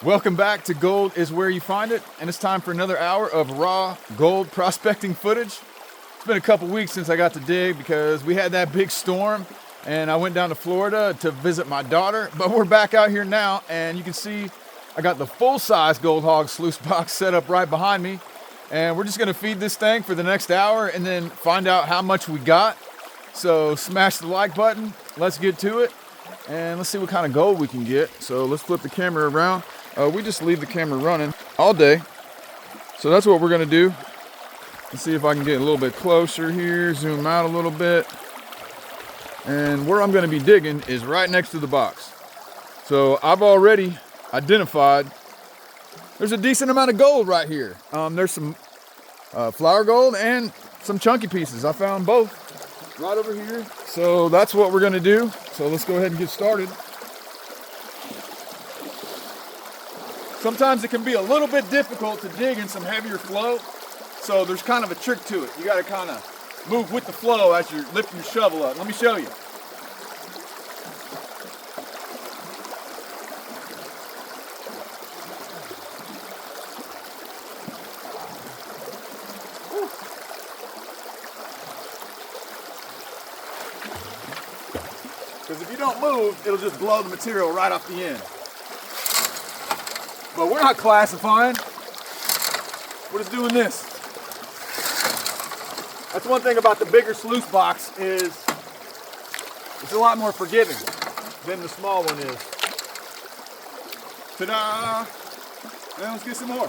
Welcome back to Gold is Where You Find It, and it's time for another hour of raw gold prospecting footage. It's been a couple weeks since I got to dig because we had that big storm and I went down to Florida to visit my daughter, but we're back out here now and you can see I got the full-size Gold Hog sluice box set up right behind me, and we're just gonna feed this thing for the next hour and then find out how much we got. So smash the like button, let's get to it, and let's see what kind of gold we can get. So let's flip the camera around. We just leave the camera running all day. So that's what we're gonna do. Let's see if I can get a little bit closer here, zoom out a little bit. And where I'm gonna be digging is right next to the box. So I've already identified, there's a decent amount of gold right here. There's some flour gold and some chunky pieces. I found both right over here. So that's what we're gonna do. So let's go ahead and get started. Sometimes it can be a little bit difficult to dig in some heavier flow, so there's kind of a trick to it. You got to kind of move with the flow as you're lifting your shovel up. Let me show you. Because if you don't move, it'll just blow the material right off the end. But we're not classifying. We're just doing this. That's one thing about the bigger sluice box is it's a lot more forgiving than the small one is. Ta-da! Now let's get some more.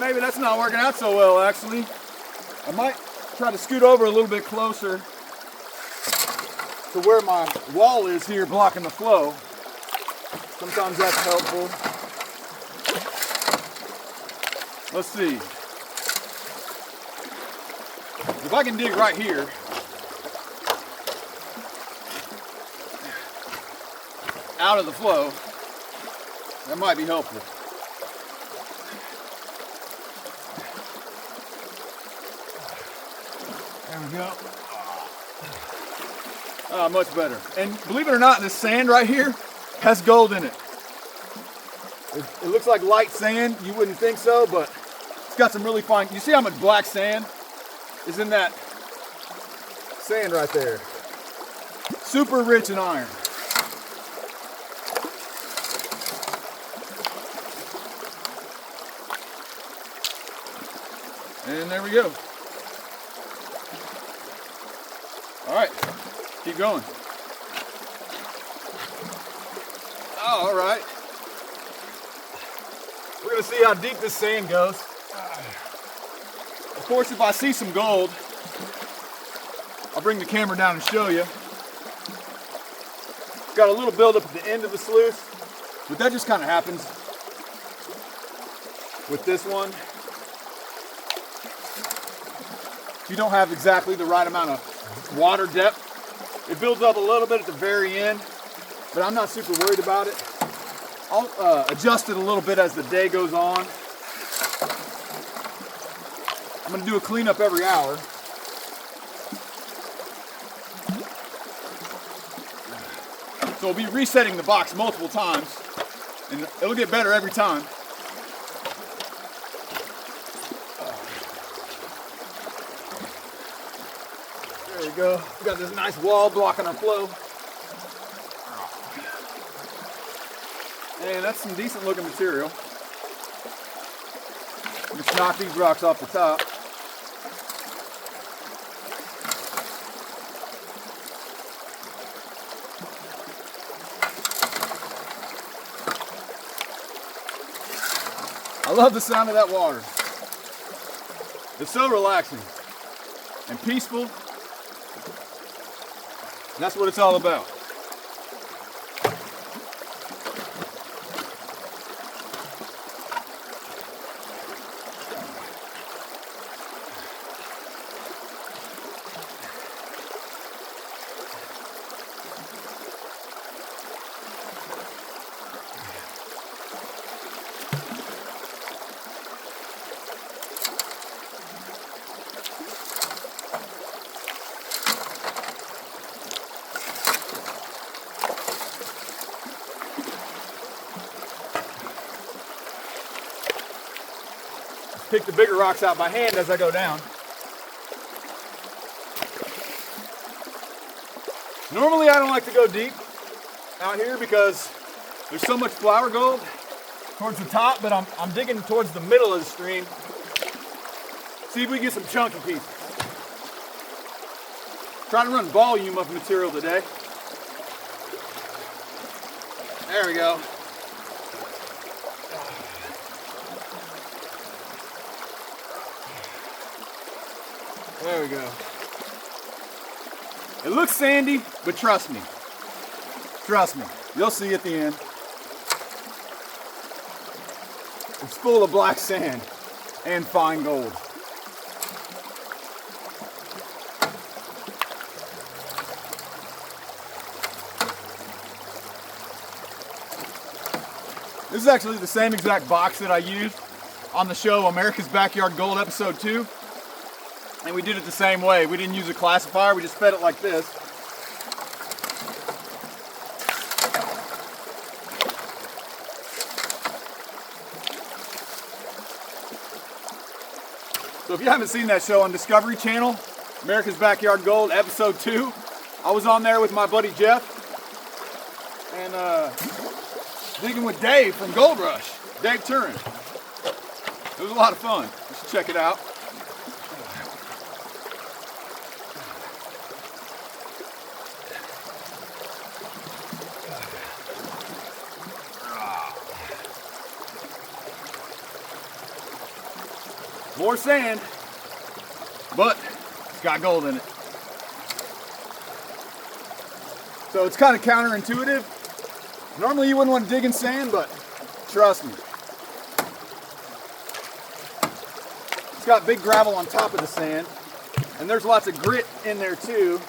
Maybe that's not working out so well, actually. I might try to scoot over a little bit closer to where my wall is here blocking the flow. Sometimes that's helpful. Let's see. If I can dig right here, out of the flow, that might be helpful. There we go. Much better. And believe it or not, this sand right here has gold in it. It looks like light sand. You wouldn't think so, but it's got some really fine. You see how much black sand is in that sand right there? Super rich in iron. And there we go. All right, keep going. Oh, all right. We're gonna see how deep this sand goes. Of course, if I see some gold, I'll bring the camera down and show you. Got a little buildup at the end of the sluice, but that just kind of happens with this one. If you don't have exactly the right amount of water depth, it builds up a little bit at the very end, but I'm not super worried about it. I'll adjust it a little bit as the day goes on. I'm gonna do a cleanup every hour. So we'll be resetting the box multiple times, and it'll get better every time. There we go. We got this nice wall blocking our flow. And that's some decent looking material. Just knock these rocks off the top. I love the sound of that water. It's so relaxing and peaceful. That's what it's all about. pick the bigger rocks out by hand as I go down. Normally I don't like to go deep out here because there's so much flower gold towards the top, but I'm digging towards the middle of the stream. See if we get some chunky pieces. Trying to run volume of material today. There we go. There we go. It looks sandy, but trust me, you'll see at the end. It's full of black sand and fine gold. This is actually the same exact box that I used on the show America's Backyard Gold episode 2. And we did it the same way. We didn't use a classifier, we just fed it like this. So if you haven't seen that show on Discovery Channel, America's Backyard Gold episode 2, I was on there with my buddy Jeff and digging with Dave from Gold Rush, Dave Turin. It was a lot of fun. You should check it out. More sand, but it's got gold in it. So it's kind of counterintuitive. Normally you wouldn't want to dig in sand, but trust me. It's got big gravel on top of the sand, and there's lots of grit in there too.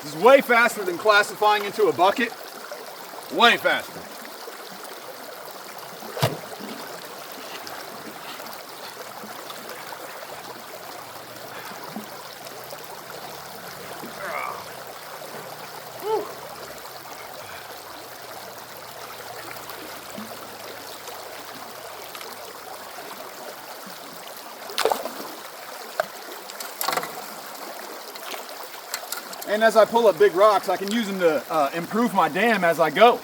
This is way faster than classifying into a bucket. Way faster. And as I pull up big rocks, I can use them to improve my dam as I go.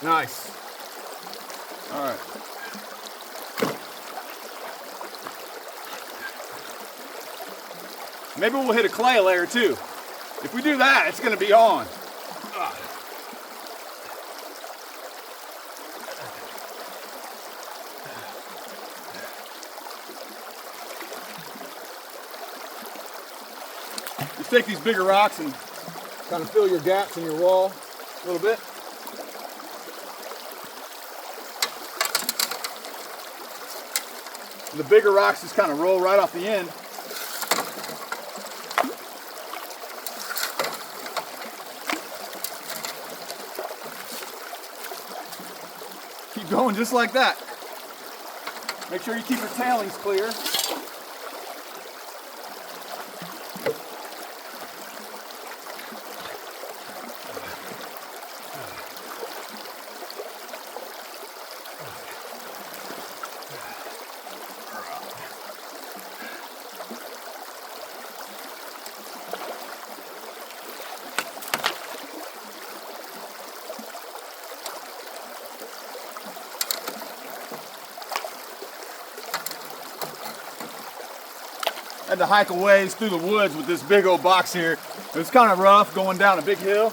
Nice. All right. Maybe we'll hit a clay layer too. If we do that, it's going to be on. Just take these bigger rocks and kind of fill your gaps in your wall a little bit. And the bigger rocks just kind of roll right off the end. Keep going just like that. Make sure you keep your tailings clear. Had to hike a ways through the woods with this big old box here. It was kind of rough going down a big hill.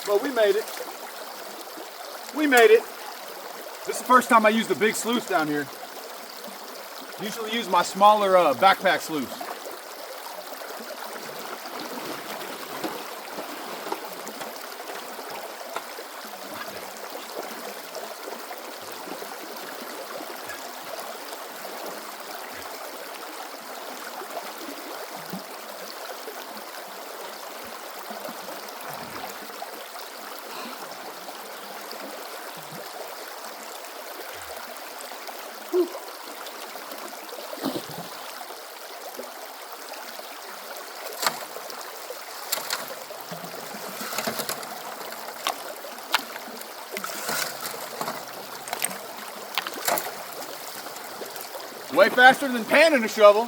But we made it. We made it. This is the first time I used a big sluice down here. Usually use my smaller backpack sluice. Way faster than panning a shovel.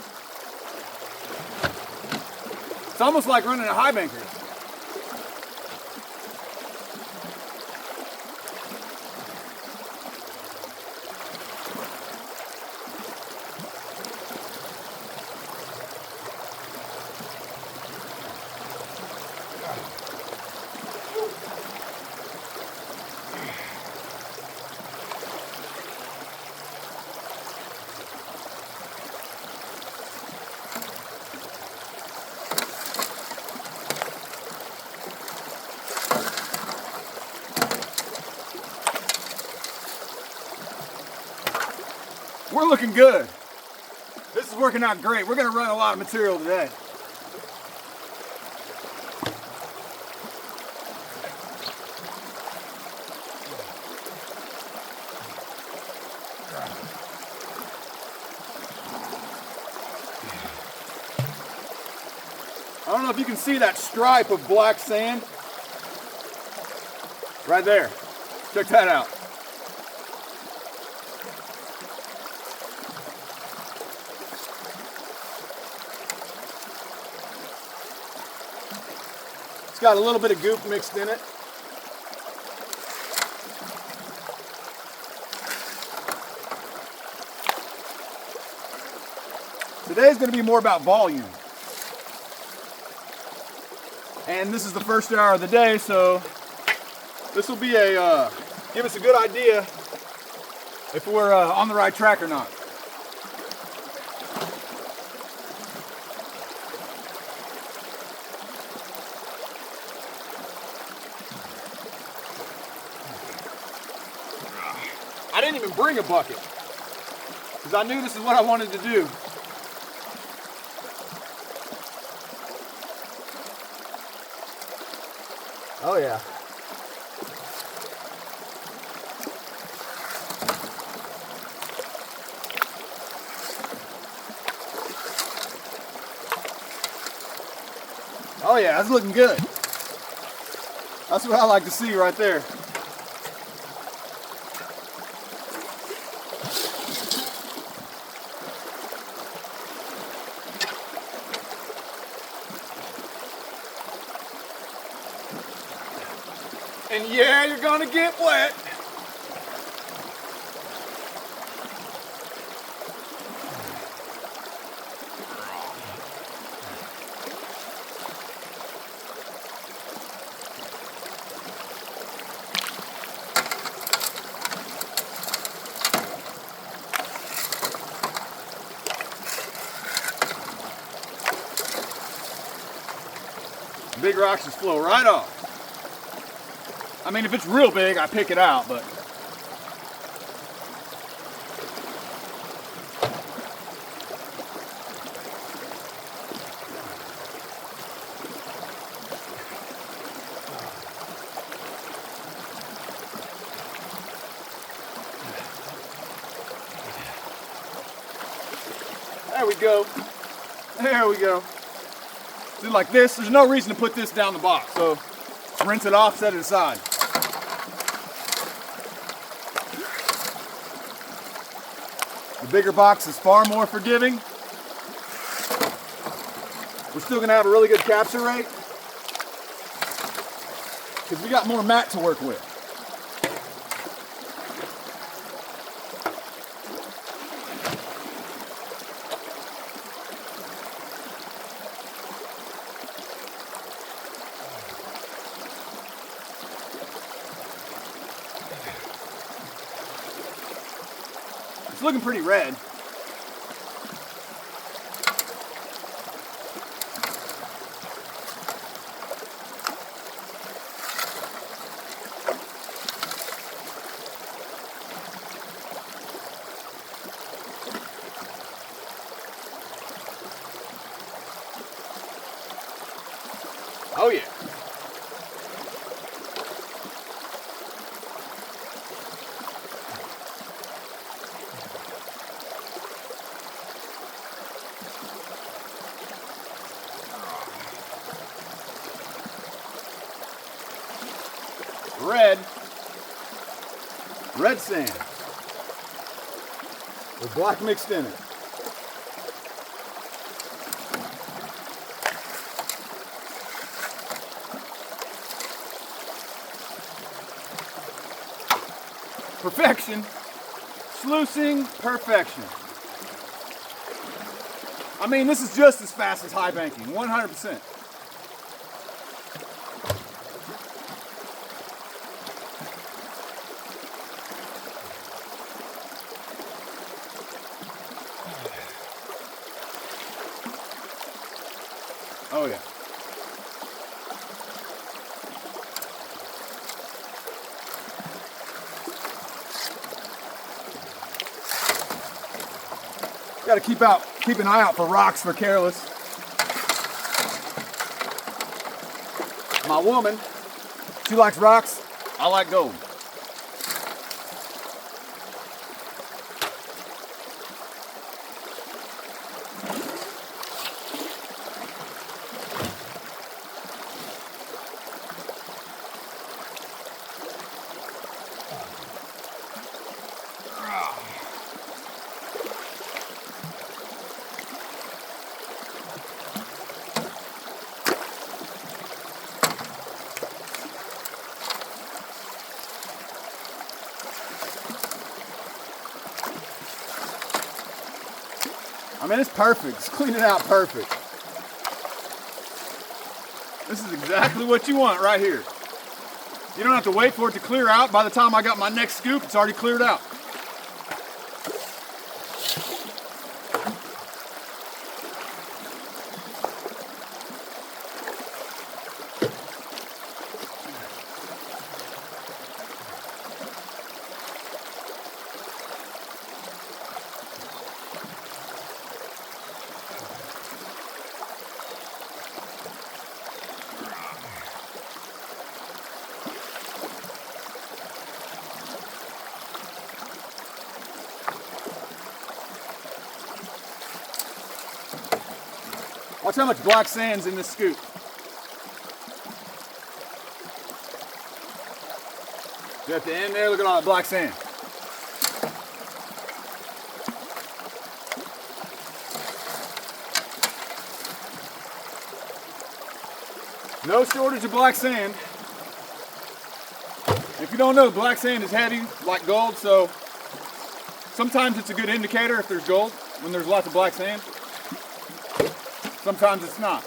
It's almost like running a high banker. We're looking good. This is working out great. We're gonna run a lot of material today. I don't know if you can see that stripe of black sand right there. Check that out. It's got a little bit of goop mixed in it. Today's going to be more about volume. And this is the first hour of the day, so this will be a give us a good idea if we're on the right track or not. I didn't even bring a bucket because I knew this is what I wanted to do. Oh yeah. Oh yeah, that's looking good. That's what I like to see right there. And yeah, you're gonna get wet. Big rocks just flow right off. I mean, if it's real big, I pick it out, but there we go. There we go. Do like this. There's no reason to put this down the box, so rinse it off, set it aside. The bigger box is far more forgiving. We're still gonna have a really good capture rate because we got more mat to work with. It's looking pretty red. Oh yeah. Red sand with black mixed in it. Perfection. Sluicing perfection. I mean, this is just as fast as high banking, 100%. Oh yeah. Got to keep an eye out for rocks for careless. My woman, she likes rocks. I like gold. I mean, it's perfect. It's cleaning out perfect. This is exactly what you want right here. You don't have to wait for it to clear out. By the time I got my next scoop, it's already cleared out. Watch how much black sand's in this scoop. You're at the end there, look at all that black sand. No shortage of black sand. If you don't know, black sand is heavy like gold, so sometimes it's a good indicator if there's gold, when there's lots of black sand. Sometimes it's not.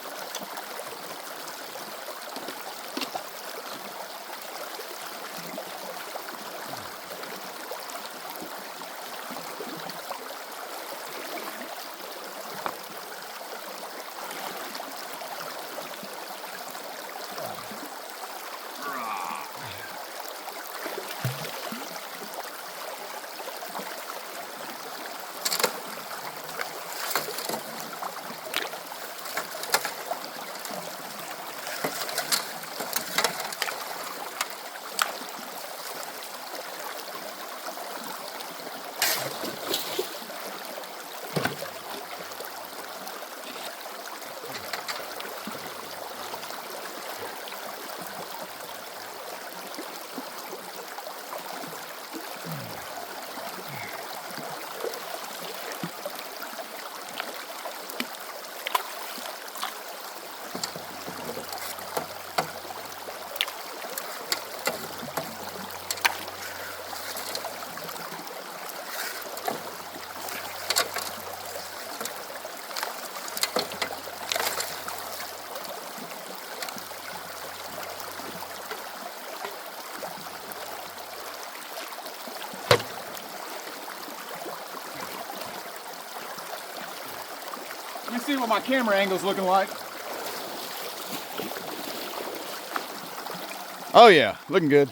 You see what my camera angle's looking like? Oh yeah, looking good.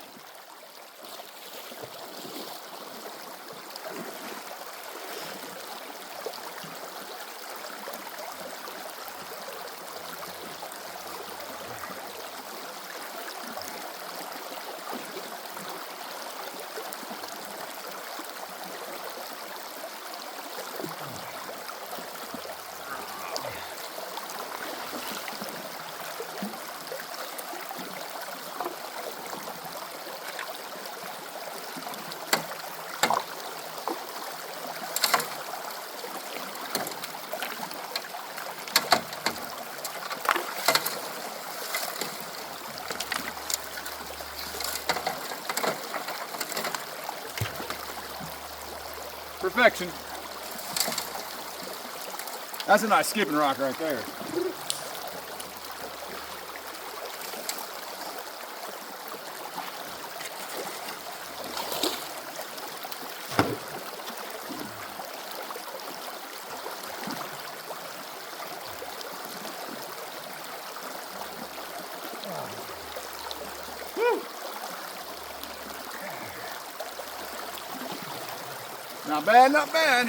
Perfection. That's a nice skipping rock right there. Woo. Not bad, not bad.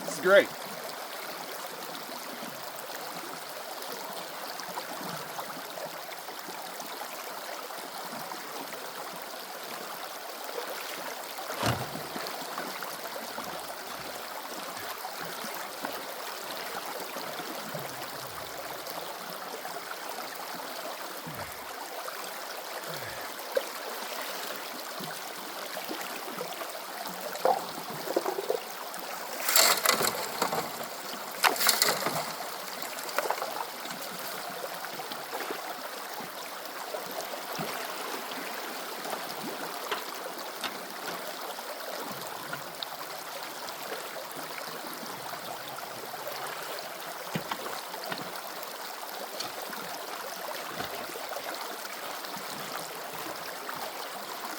This is great.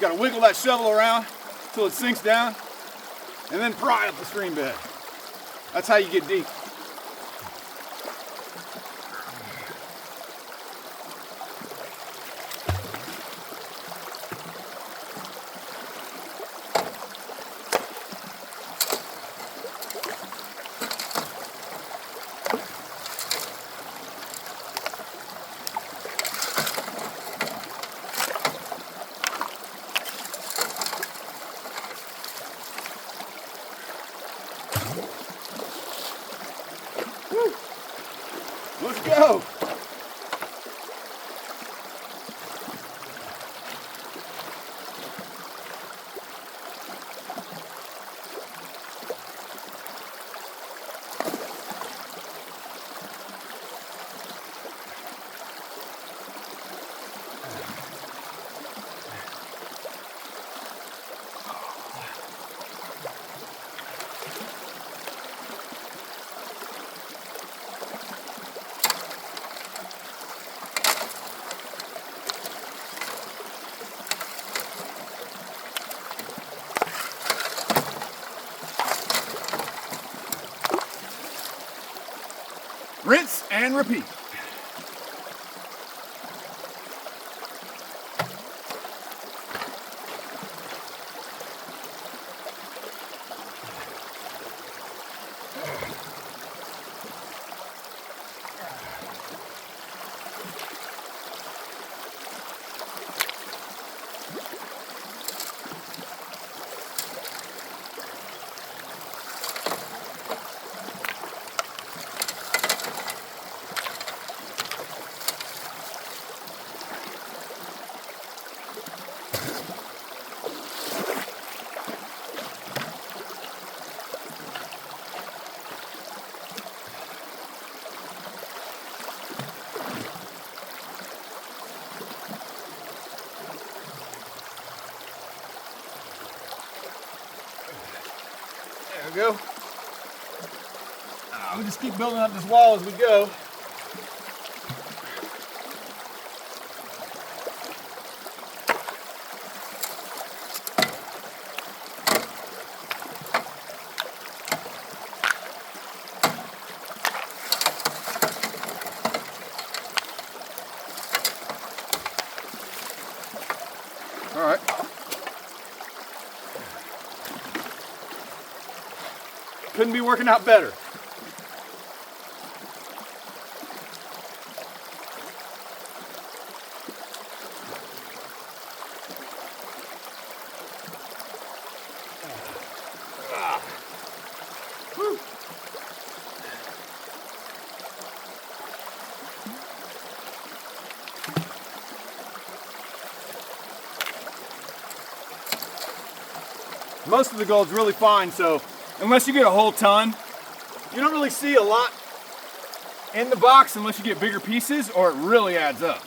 Got to wiggle that shovel around until it sinks down, and then pry up the stream bed. That's how you get deep. Woo. Let's go. Rinse and repeat. There we go. We just keep building up this wall as we go. All right. Couldn't be working out better. Whew. Most of the gold's really fine, so unless you get a whole ton, you don't really see a lot in the box unless you get bigger pieces, or it really adds up.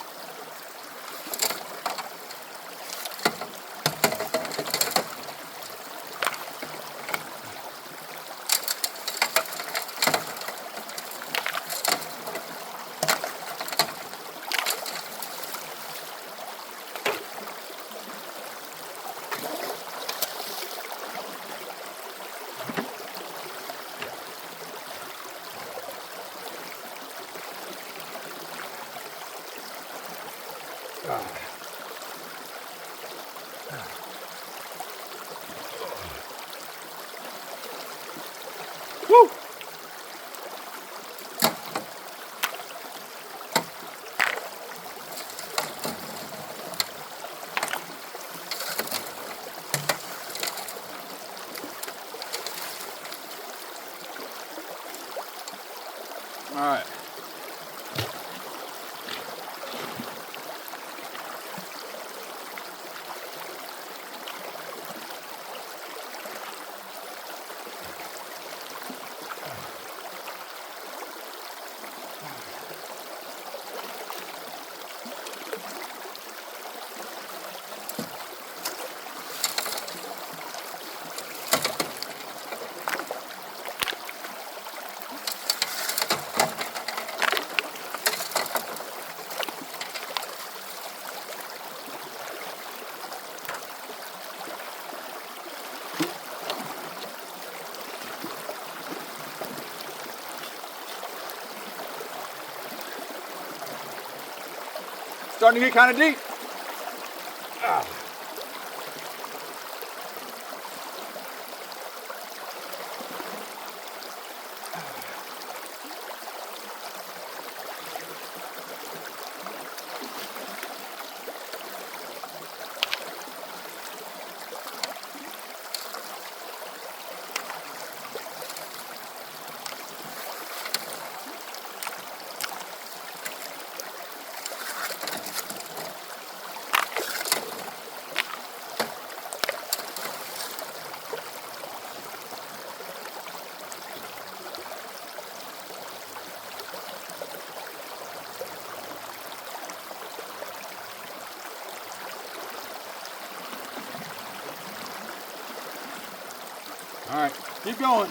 Woo! All right. Starting to get kind of deep. All right, keep going.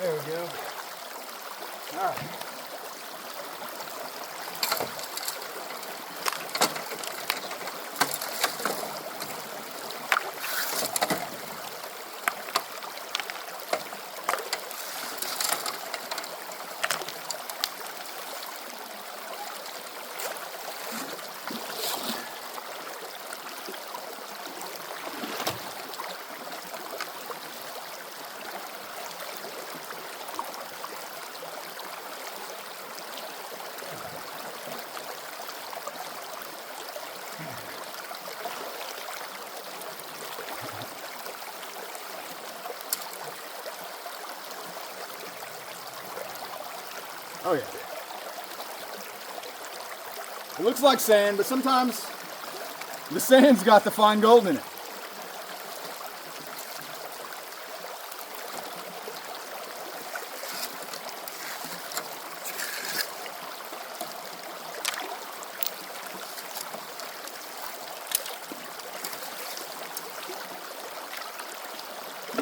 There we go. All right. Oh yeah. It looks like sand, but sometimes the sand's got the fine gold in it.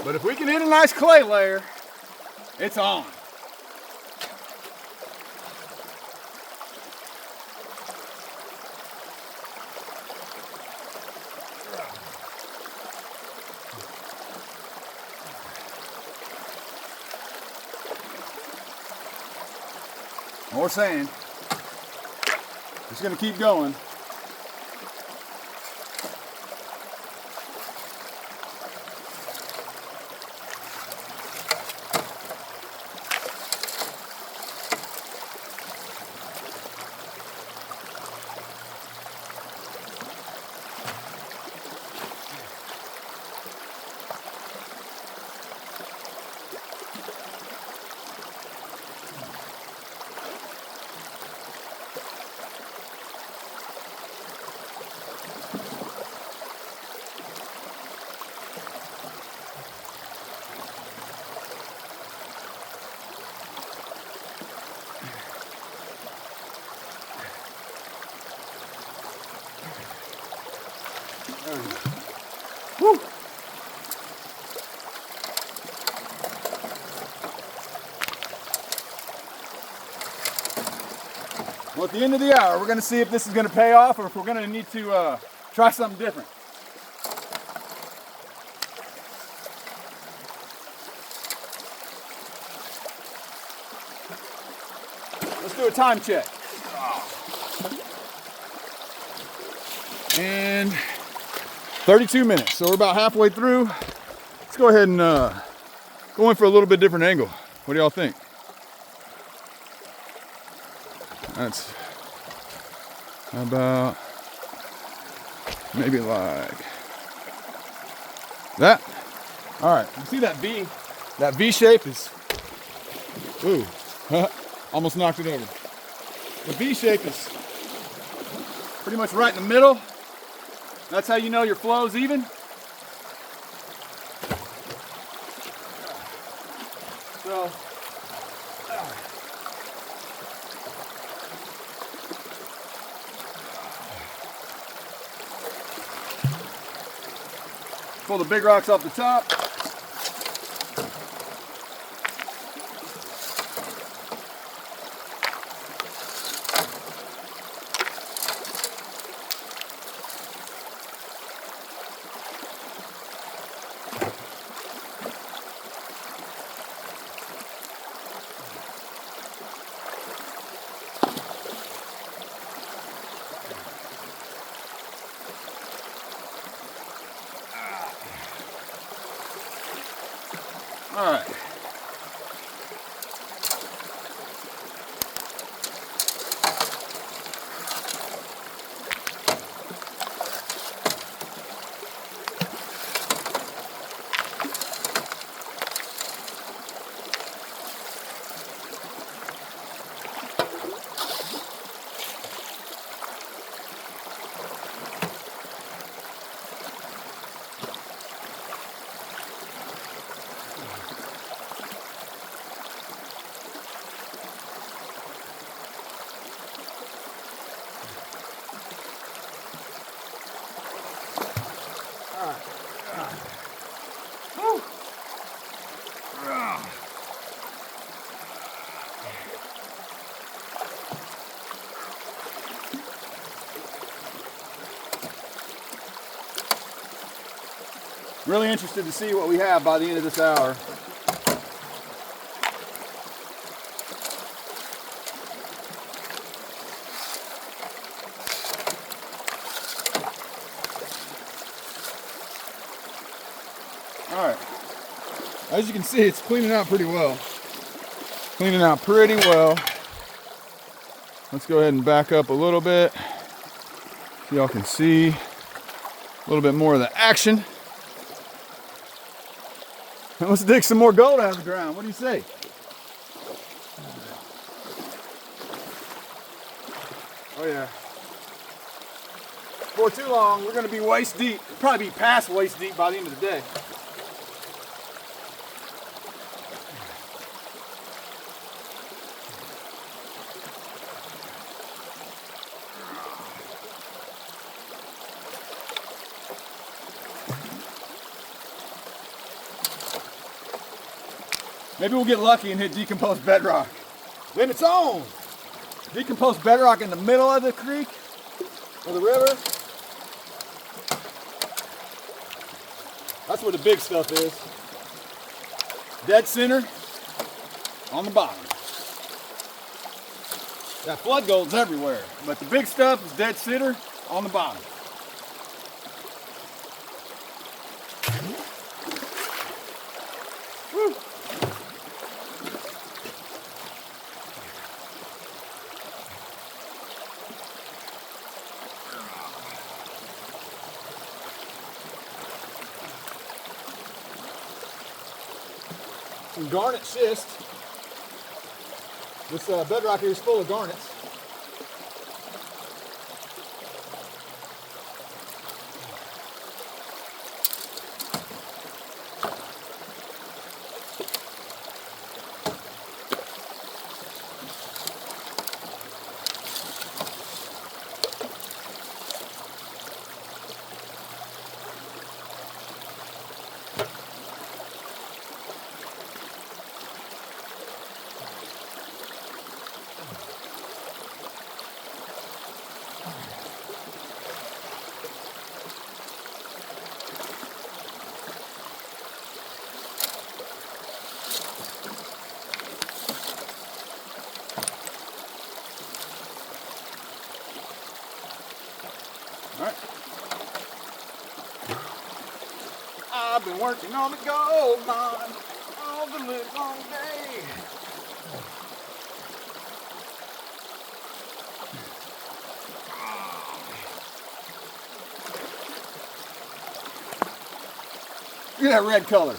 But if we can hit a nice clay layer, it's on. More sand. Just gonna keep going. Woo. Well, at the end of the hour, we're going to see if this is going to pay off or if we're going to need to try something different. Let's do a time check. And 32 minutes, so we're about halfway through. Let's go ahead and go in for a little bit different angle. What do y'all think? That's about maybe like that. All right, you see that V? That V shape is, ooh, almost knocked it over. The V shape is Pretty much right in the middle. That's how you know your flow's even. So, pull the big rocks off the top. All right. Really interested to see what we have by the end of this hour. All right. As you can see, it's cleaning out pretty well. Cleaning out pretty well. Let's go ahead and back up a little bit so y'all can see a little bit more of the action. And let's dig some more gold out of the ground. What do you say? Oh yeah. For too long, we're gonna be waist deep. Probably be past waist deep by the end of the day. Maybe we'll get lucky and hit decomposed bedrock. Then it's on. Decomposed bedrock in the middle of the creek or the river. That's where the big stuff is. Dead center on the bottom. That flood gold's everywhere, but the big stuff is dead center on the bottom. Woo. Some garnet schist. This bedrock here is full of garnets. All right. I've been working on the gold mine all the live long day. Look at that red color.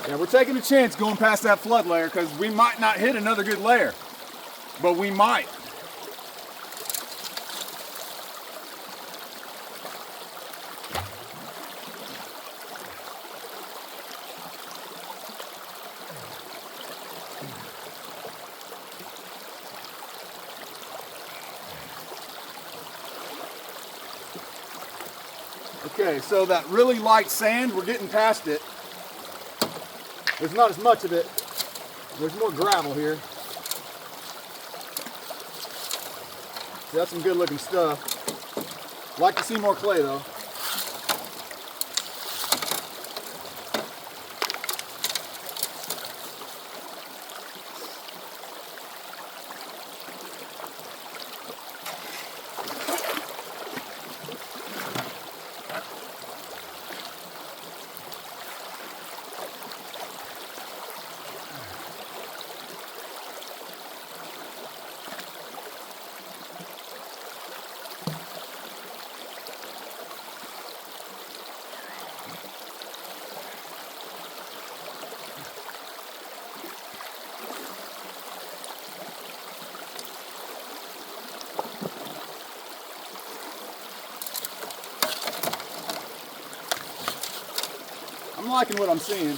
Yeah, we're taking a chance going past that flood layer because we might not hit another good layer, but we might. Okay, so that really light sand, we're getting past it. There's not as much of it. There's more gravel here. So that's some good looking stuff. Like to see more clay though. I'm liking what I'm seeing.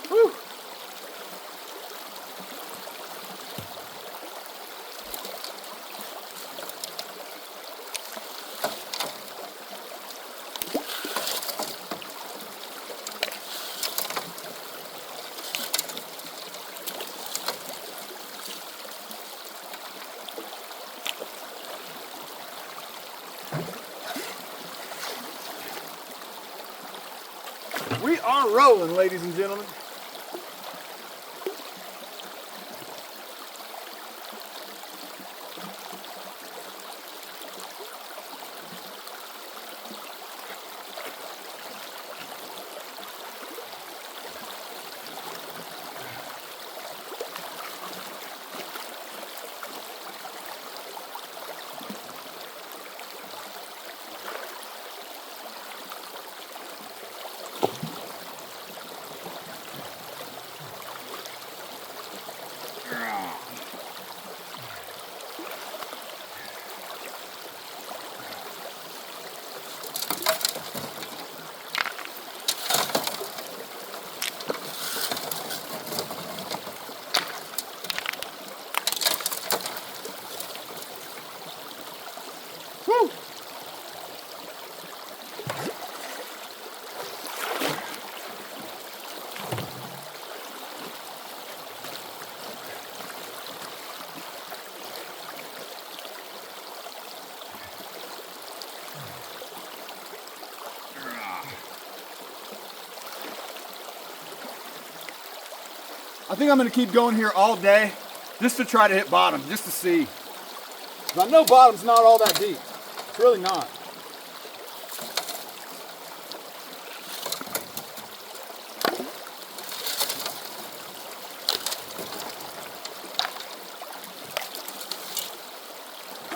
Whew. We are rolling, ladies and gentlemen. think I'm gonna keep going here all day just to try to hit bottom, just to see. 'Cause I know bottom's not all that deep. It's really not.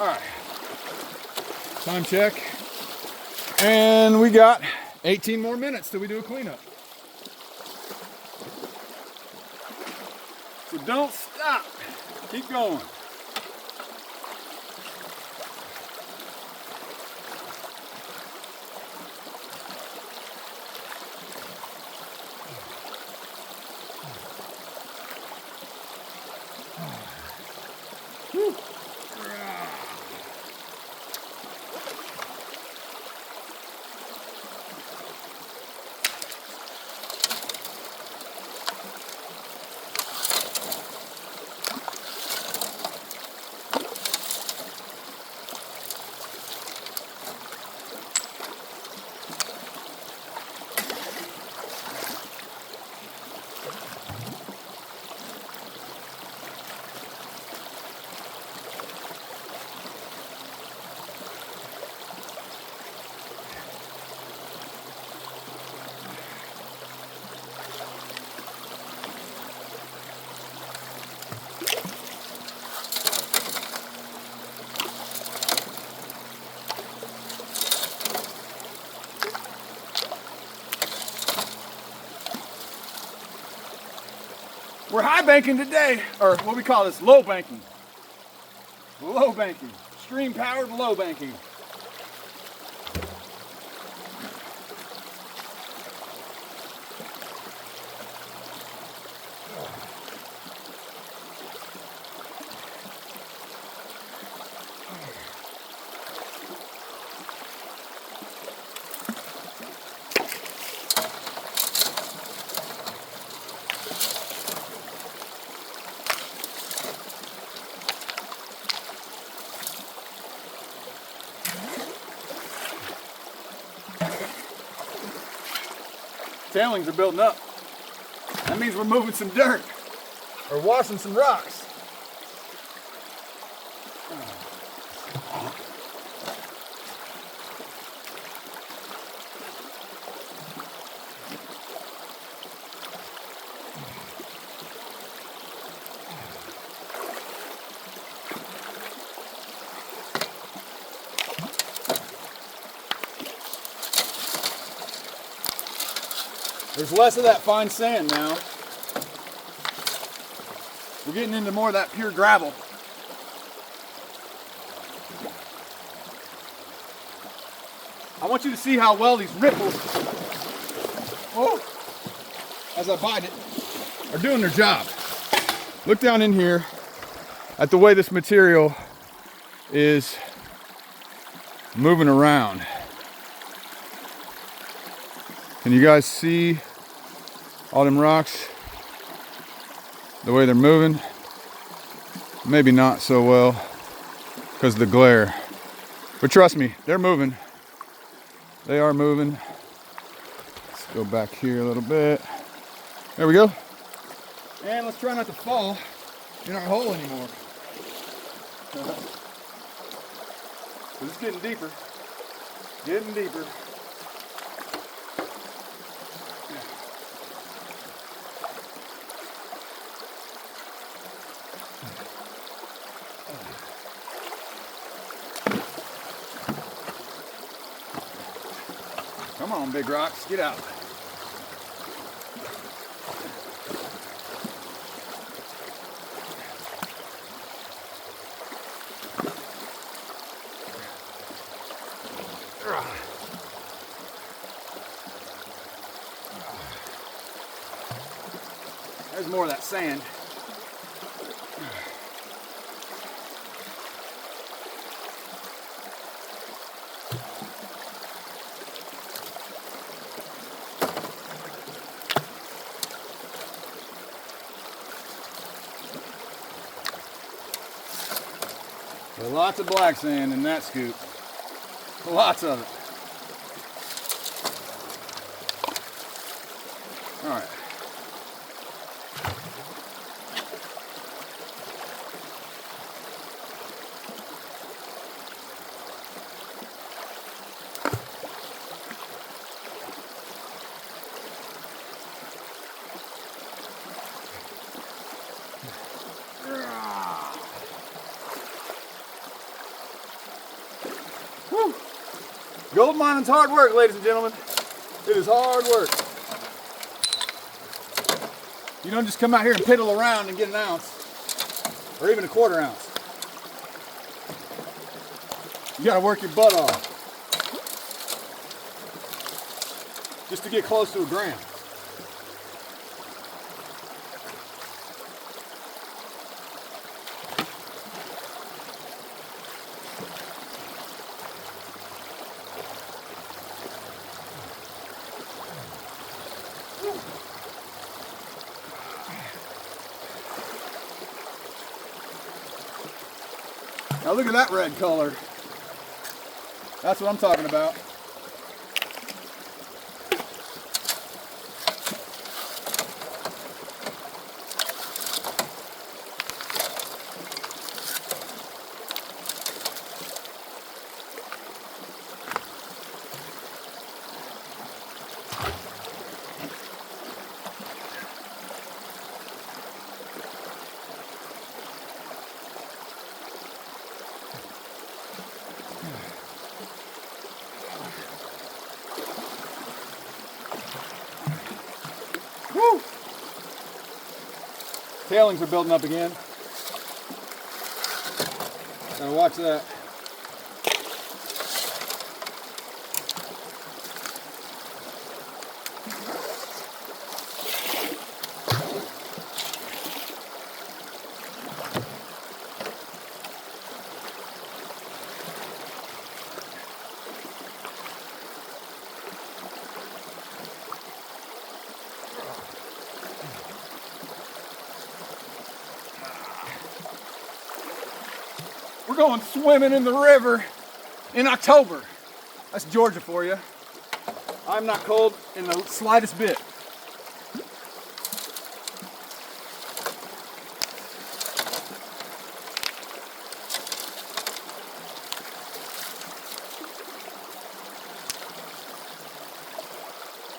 All right, Time check. And we got 18 more minutes till we do a cleanup. so don't stop. Keep going. Whew. We're high banking today, or what we call this, low banking. Low banking, stream powered low banking. Tailings are building up. That means we're moving some dirt or washing some rocks. There's less of that fine sand now. We're getting into more of that pure gravel. I want you to see how well these ripples, oh, as I bite it, Are doing their job. Look down in here at the way this material is moving around. Can you guys see all them rocks? The way they're moving? Maybe not so well because of the glare. But trust me, they're moving. They are moving. Let's go back here a little bit. There we go. and let's try not to fall in our hole anymore. It's getting deeper. Getting deeper. Come on, big rocks, get out. There's more of that sand. Lots of black sand in that scoop. Lots of it. All right. Gold mining's hard work, ladies and gentlemen. It is hard work. You don't just come out here and piddle around and get an ounce, or even a quarter ounce. You gotta work your butt off just to get close to a gram. Now look at that red color. That's what I'm talking about. Woo! Tailings are building up again. Gotta watch that. We're going swimming in the river in October. That's Georgia for you. I'm not cold in the slightest bit.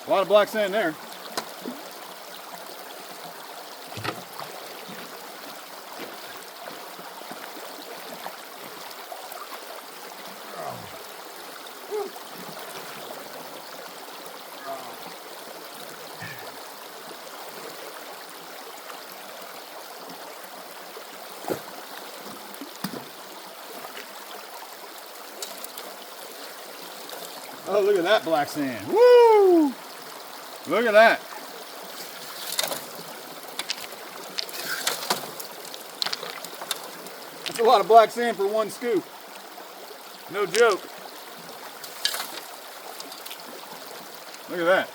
A lot of black sand there. Oh, look at that black sand. Woo! Look at that. That's a lot of black sand for one scoop. No joke. Look at that.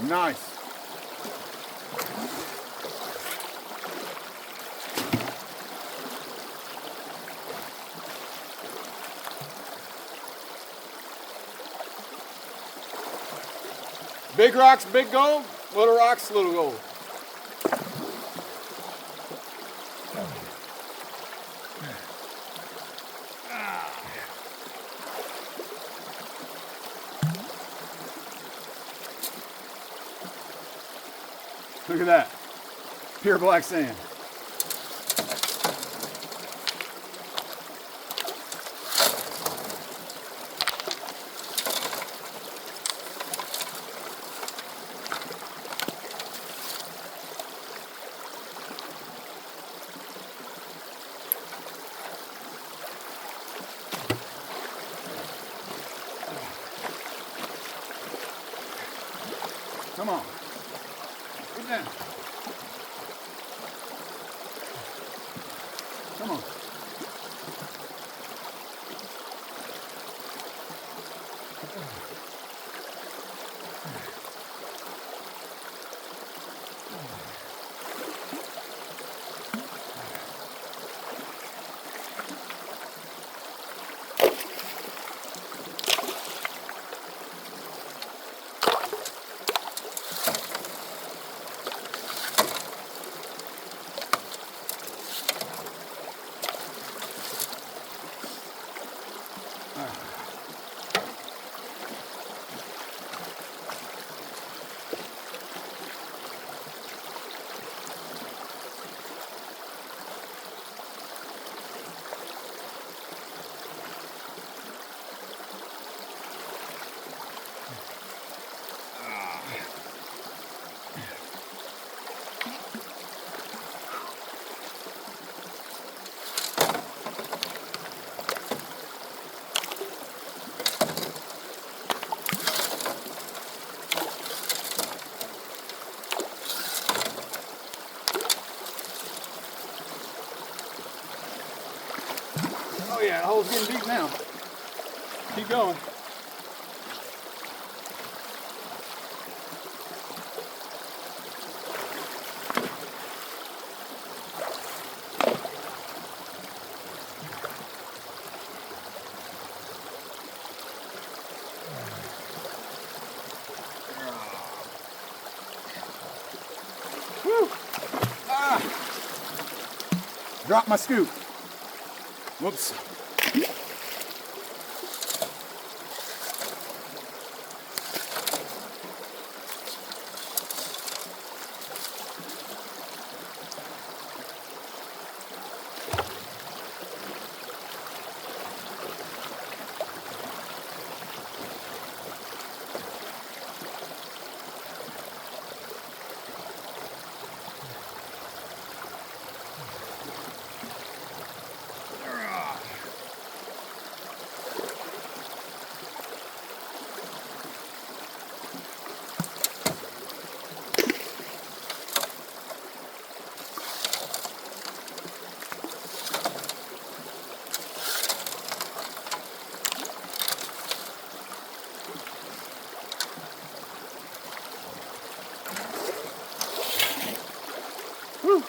Nice. Big rocks, big gold. Little rocks, little gold. Look at that. Pure black sand. Come on. Get down. Come on. Oh yeah, the hole's getting deep now. Keep going. Whew. Ah. Drop my scoop. Whoops. Whew.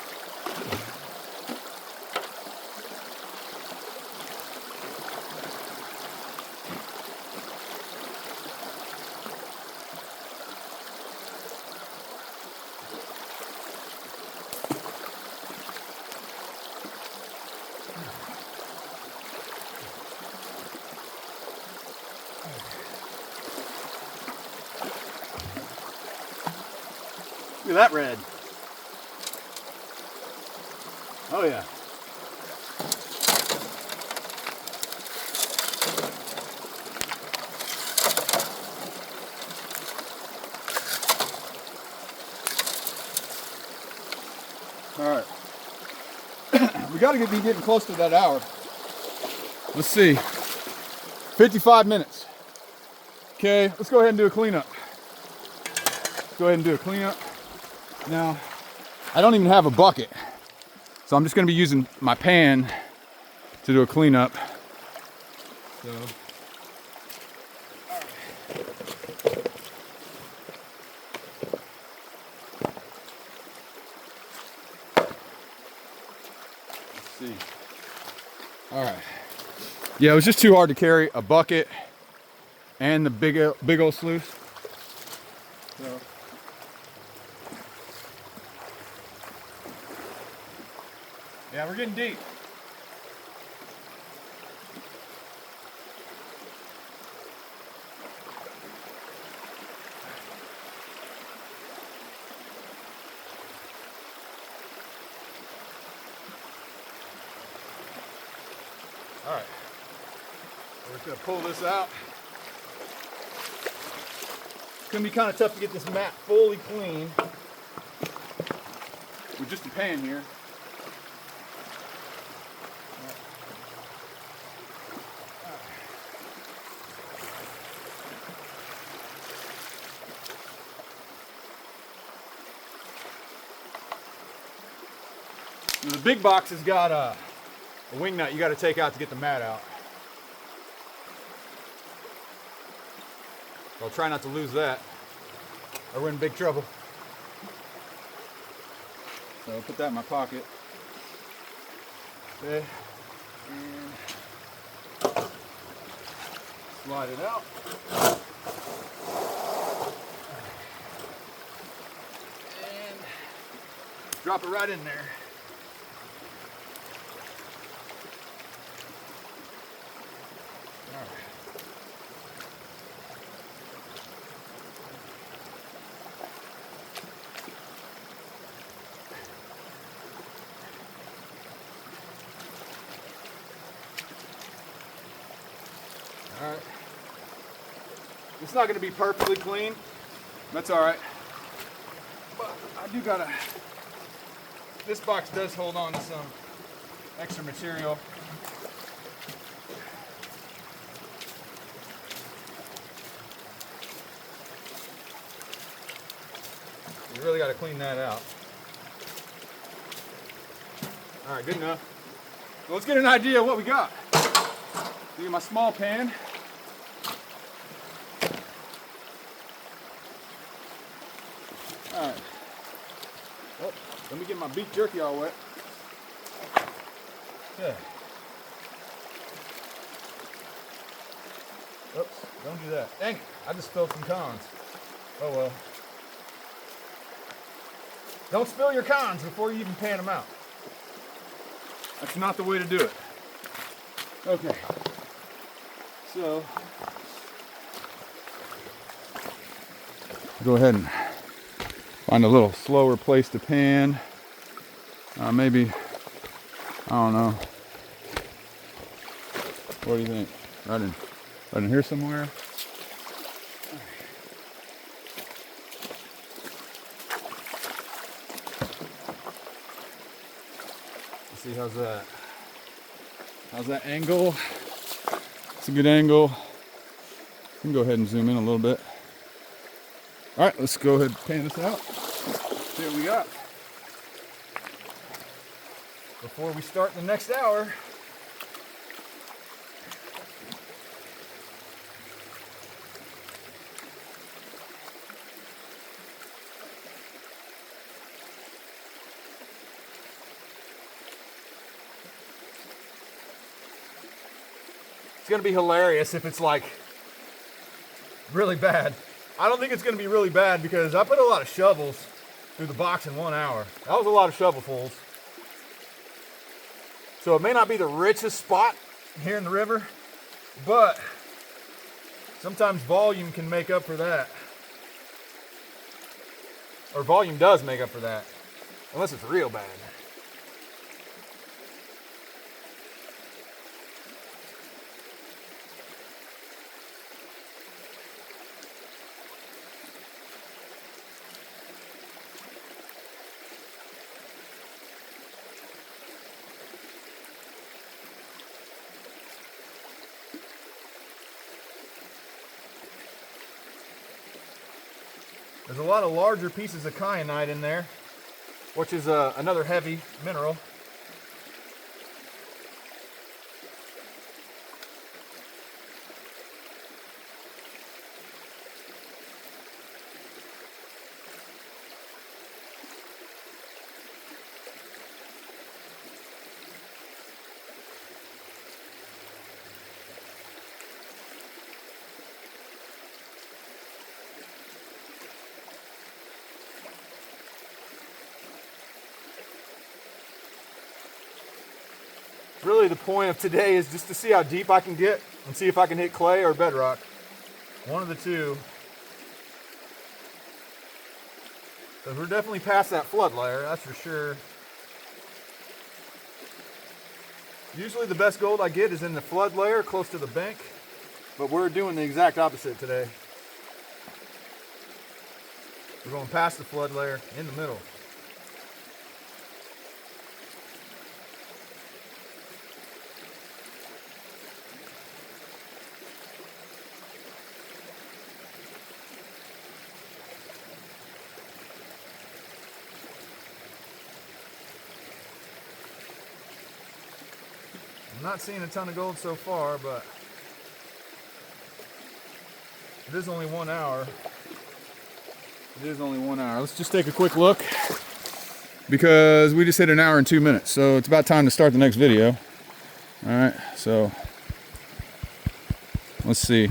Look at that red. Oh yeah. All right. We got to be getting close to that hour. Let's see. 55 minutes. Okay, let's go ahead and do a cleanup. Go ahead and do a cleanup. Now, I don't even have a bucket, so I'm just going to be using my pan to do a cleanup. So, let's see. All right. Yeah, it was just too hard to carry a bucket and the big old sluice. So. Yeah, we're getting deep. All right, we're just gonna pull this out. It's gonna be kind of tough to get this mat fully clean with just a pan here. The big box has got a wing nut you got to take out to get the mat out. So I'll try not to lose that, or we're in big trouble. So I'll put that in my pocket. Okay. And slide it out. And drop it right in there. All right. It's not going to be perfectly clean. That's all right. But I do gotta. This box does hold on to some extra material. You really got to clean that out. All right, good enough. Well, let's get an idea of what we got. Get my small pan. All right. Oh, let me get my beef jerky all wet. Okay. Oops, don't do that. Dang it, I just spilled some cons. Oh well. Don't spill your cons before you even pan them out. That's not the way to do it. Okay. So, go ahead and find a little slower place to pan. Maybe, I don't know. What do you think? Right in here somewhere? Let's see, how's that? How's that angle? It's a good angle. You can go ahead and zoom in a little bit. All right, let's go ahead and pan this out. See what we got. Before we start the next hour. It's gonna be hilarious if it's like really bad. I don't think it's gonna be really bad because I put a lot of shovels through the box in 1 hour. That was a lot of shovelfuls. So it may not be the richest spot here in the river, but sometimes volume can make up for that. Or volume does make up for that, unless it's real bad. There's a lot of larger pieces of kyanite in there, which is another heavy mineral. Really, the point of today is just to see how deep I can get and see if I can hit clay or bedrock. One of the two. Because we're definitely past that flood layer, that's for sure. Usually the best gold I get is in the flood layer close to the bank, but we're doing the exact opposite today. We're going past the flood layer in the middle. I'm not seeing a ton of gold so far, but it is only 1 hour. It is only 1 hour. Let's just take a quick look because we just hit 1 hour and 2 minutes. So it's about time to start the next video. All right, so let's see.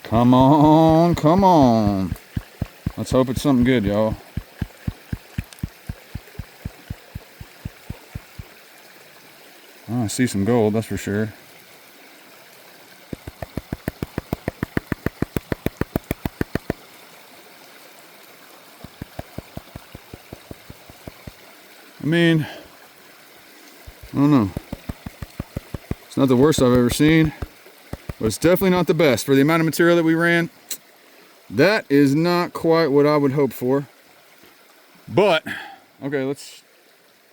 Come on, come on. Let's hope it's something good, y'all. Oh, I see some gold, that's for sure. I mean, I don't know. It's not the worst I've ever seen, but it's definitely not the best. For the amount of material that we ran, that is not quite what I would hope for. But, okay, let's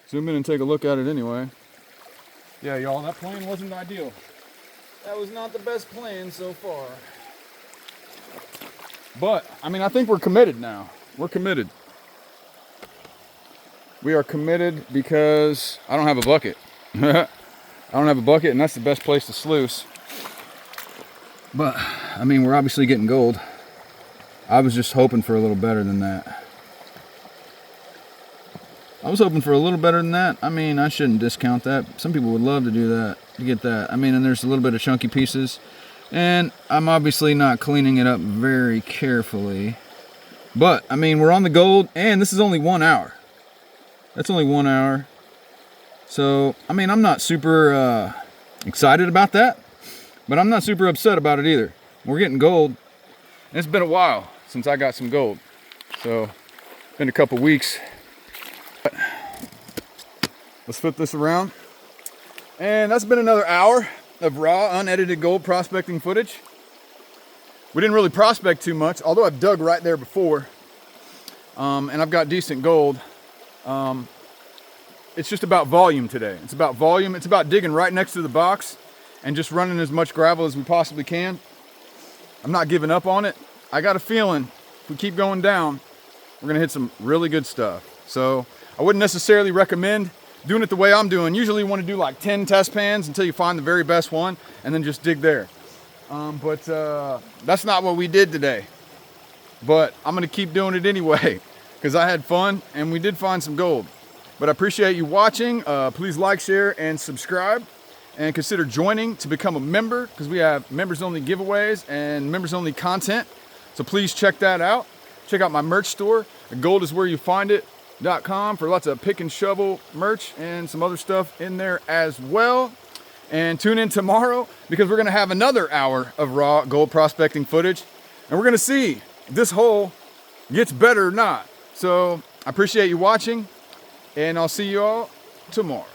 zoom in and take a look at it anyway. Yeah, y'all, that plan wasn't ideal. That was not the best plan so far. But, I mean, I think we're committed now. We're committed. We are committed because I don't have a bucket. I don't have a bucket, and that's the best place to sluice. But, I mean, we're obviously getting gold. I was just hoping for a little better than that. I mean, I shouldn't discount that. Some people would love to do that, to get that. I mean, and there's a little bit of chunky pieces. And I'm obviously not cleaning it up very carefully. But, I mean, we're on the gold, and this is only 1 hour. That's only 1 hour. So, I mean, I'm not super excited about that. But I'm not super upset about it either. We're getting gold. And it's been a while since I got some gold. So, it's been a couple weeks. But let's flip this around. And that's been another hour of raw, unedited gold prospecting footage. We didn't really prospect too much, although I've dug right there before. And I've got decent gold. It's just about volume today. It's about volume. It's about digging right next to the box and just running as much gravel as we possibly can. I'm not giving up on it. I got a feeling if we keep going down, we're gonna hit some really good stuff. So I wouldn't necessarily recommend doing it the way I'm doing. Usually you want to do like 10 test pans until you find the very best one and then just dig there. But that's not what we did today. But I'm gonna keep doing it anyway because I had fun and we did find some gold. But I appreciate you watching. Please like, share, and subscribe. And consider joining to become a member because we have members only giveaways and members only content. So please check that out. Check out my merch store at goldiswhereyouFindit.com for lots of pick and shovel merch and some other stuff in there as well. And tune in tomorrow because we're going to have another hour of raw gold prospecting footage. And we're going to see if this hole gets better or not. So I appreciate you watching and I'll see you all tomorrow.